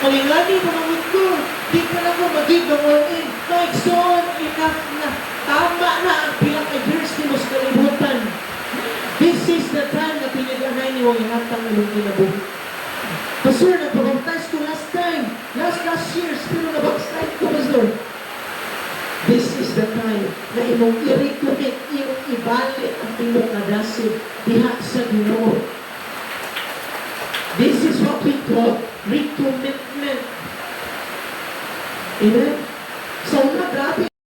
Malingani mo naman ko. Di ka na ko mag-igawin. Maigsoon, enough na. Tama na ang pilang years ni Mos kalibutan. This is the time na pinag-anay ni Wang Ihatang ilong kinabuhi. Pastor, nagpapagtas ko last time. Last years, pero nabagstay ko, Pastor. This is the time na imong i-recommit, imong ibalik ang imong kadasig diha sa Ginoo. This is what we call recommitment. Amen? So, grabe